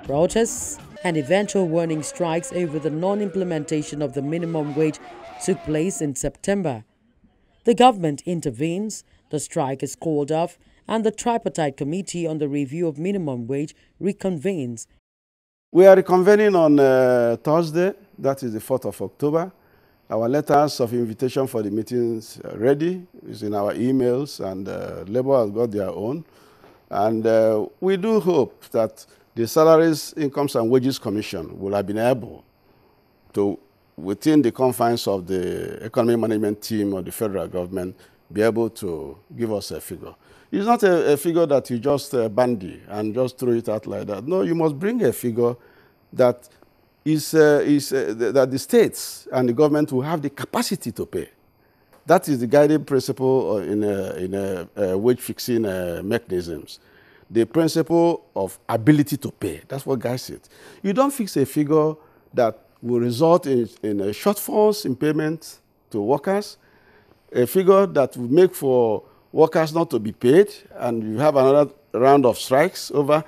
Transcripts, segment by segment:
Protests and eventual warning strikes over the non-implementation of the minimum wage took place in September. The government intervenes, the strike is called off, and the tripartite committee on the review of minimum wage reconvenes. We are reconvening on Thursday, that is the 4th of October. Our letters of invitation for the meetings are ready. It's in our emails, and Labour has got their own. And we do hope that the Salaries, Incomes and Wages Commission will have been able to, within the confines of the economic management team of the federal government, be able to give us a figure. It's not a figure that you just bandy and just throw it out like that. No, you must bring a figure that that the states and the government will have the capacity to pay. That is the guiding principle in wage fixing mechanisms. The principle of ability to pay. That's what guides it. You don't fix a figure that will result in shortfalls in payment to workers, a figure that will make for workers not to be paid, and you have another round of strikes over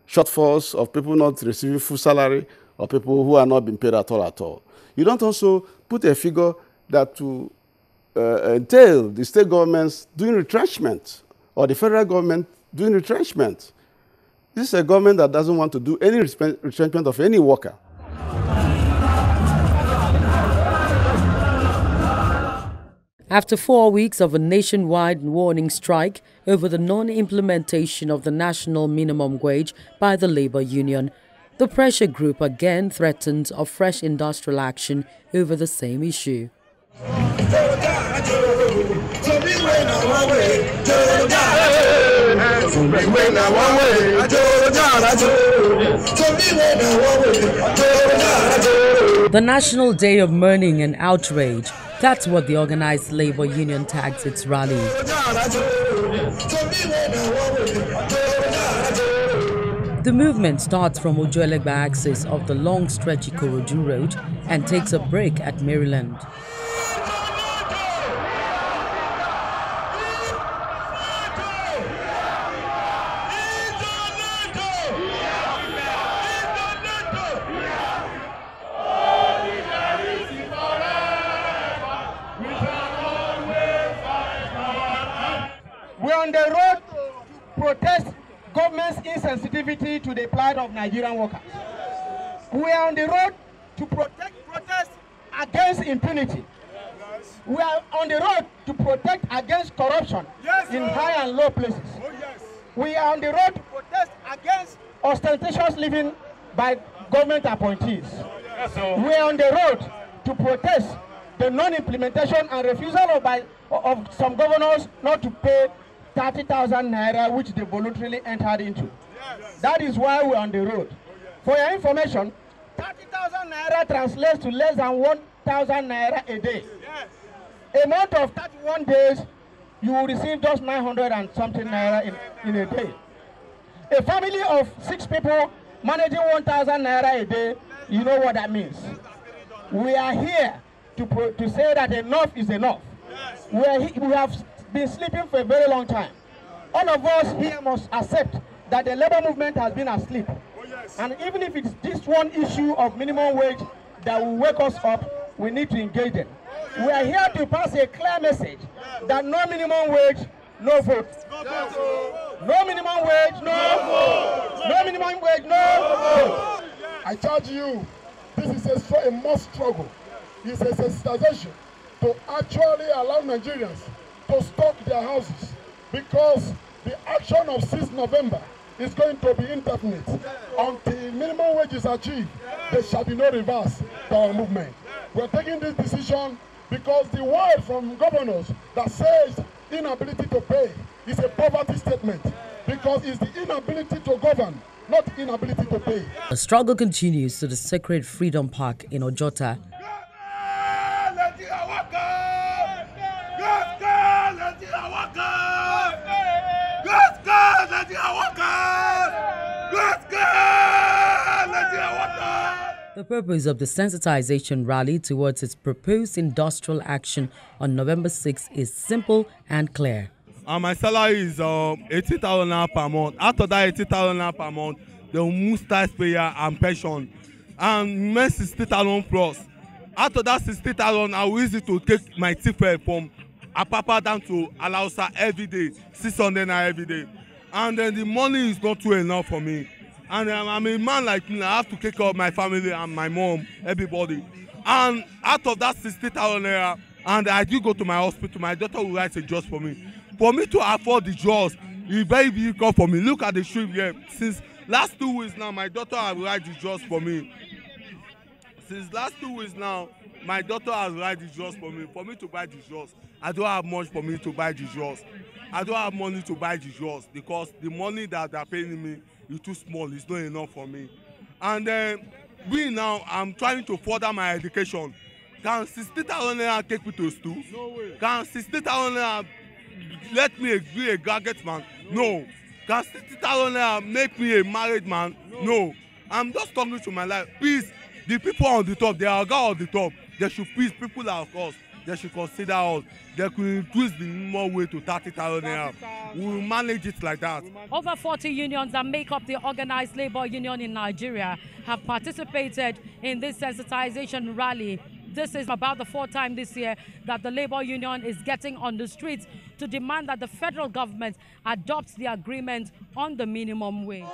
shortfalls of people not receiving full salary or people who are not being paid at all. You don't also put a figure that will entail the state governments doing retrenchment or the federal government doing retrenchment. This is a government that doesn't want to do any retrenchment of any worker. After 4 weeks of a nationwide warning strike over the non-implementation of the national minimum wage by the labor union, the pressure group again threatened of fresh industrial action over the same issue. The National Day of Mourning and Outrage, that's what the organized labor union tags its rally. The movement starts from Ojuelegba axis of the long stretchy Ikorodu Road and takes a break at Maryland. We're on the road to protest government's insensitivity to the plight of Nigerian workers. We are on the road to protest against impunity. We are on the road to protect against corruption in high and low places. We are on the road to protest against ostentatious living by government appointees. We are on the road to protest the non-implementation and refusal of some governors not to pay 30,000 naira, which they voluntarily entered into. That is why we're on the road. For your information, 30,000 naira translates to less than 1,000 naira a day. A month of 31 days, you will receive just 900 and something naira in a day. A family of 6 people managing 1,000 naira a day, you know what that means. We are here to say that enough is enough. We have been sleeping for a very long time. All of us here must accept that the labor movement has been asleep. And even if it's this one issue of minimum wage that will wake us up, we need to engage them. We are here to pass a clear message that no minimum wage, no vote. No minimum wage, no vote. No minimum wage, no vote. I charge you, this is a must struggle. It's a sensitization to actually allow Nigerians to stock their houses, because the action of 6th November is going to be indefinite. Until minimum wage is achieved, there shall be no reverse to our movement. We're taking this decision because the word from governors that says inability to pay is a poverty statement, because it's the inability to govern, not inability to pay. The struggle continues to the Sacred Freedom Park in Ojota. The purpose of the sensitization rally towards its proposed industrial action on November 6 is simple and clear. and my salary is 80,000 naira per month. After that 80,000 naira per month, they will move taxpayer and pension, and remain 60,000 plus. After that 60,000, I will use it to take my ticket from Apapa down to Alausa every day, 600 naira every day, and then the money is not too enough for me. And I'm a man like me, I have to take care of my family and my mom, everybody. And out of that 60,000 naira, and I do go to my hospital, my daughter will write a JOS for me. For me to afford the JOS, it's very difficult for me. Look at the street here. Since last 2 weeks now, my daughter has write the JOS for me. Since last 2 weeks now, my daughter has write the JOS for me. For me to buy the JOS, I don't have much for me to buy the JOS. I don't have money to buy the JOS because the money that they're paying me is too small. It's not enough for me. And then, we now, I'm trying to further my education. Can 60,000 naira take me to school? No way. Can 60,000 naira let me be a graduate man? No. Can 60,000 naira make me a married man? No. I'm just talking to my life. Please, the people on the top, they are God on the top. They should please, people like us, they should consider us. They could increase the minimum wage to 30,000 naira. We will manage it like that. Over 40 unions that make up the organized labor union in Nigeria have participated in this sensitization rally. This is about the 4th time this year that the labor union is getting on the streets to demand that the federal government adopts the agreement on the minimum wage.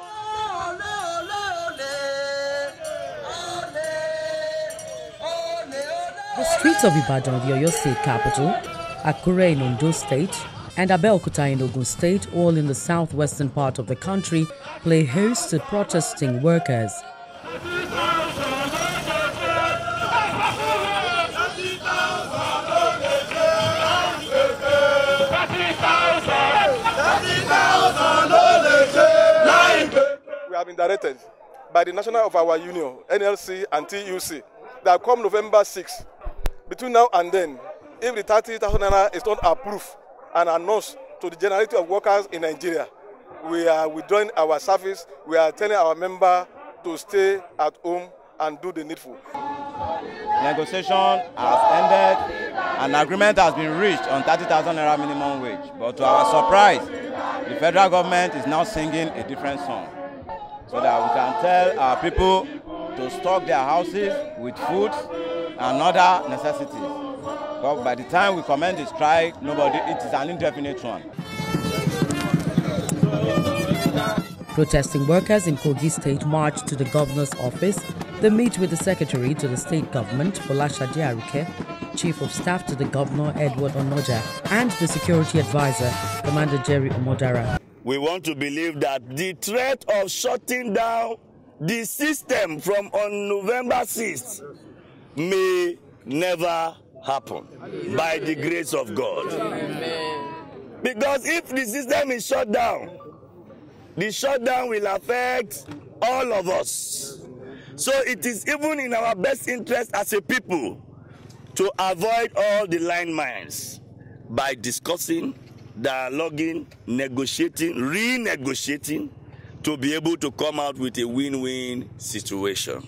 The streets of Ibadan, the Oyo State capital, Akure in Ondo State, and Abeokuta in Ogun State, all in the southwestern part of the country, play host to protesting workers. We have been directed by the national of our union, NLC and TUC, that come November 6, between now and then, if the 30,000 naira is not approved and announced to the generality of workers in Nigeria, we are withdrawing our service. We are telling our member to stay at home and do the needful. Negotiation has ended. An agreement has been reached on 30,000 naira minimum wage. But to our surprise, the federal government is now singing a different song, so that we can tell our people to stock their houses with food and other necessities. But by the time we commence the strike, it is an indefinite one. Protesting workers in Kogi State marched to the governor's office. They meet with the secretary to the state government, Folashade Arike, chief of staff to the governor, Edward Onoja, and the security advisor, Commander Jerry Omodara. We want to believe that the threat of shutting down the system from on November 6th may never happen by the grace of God. Because if the system is shut down, the shutdown will affect all of us. So it is even in our best interest as a people to avoid all the landmines by discussing, dialoguing, negotiating, renegotiating, to be able to come out with a win-win situation.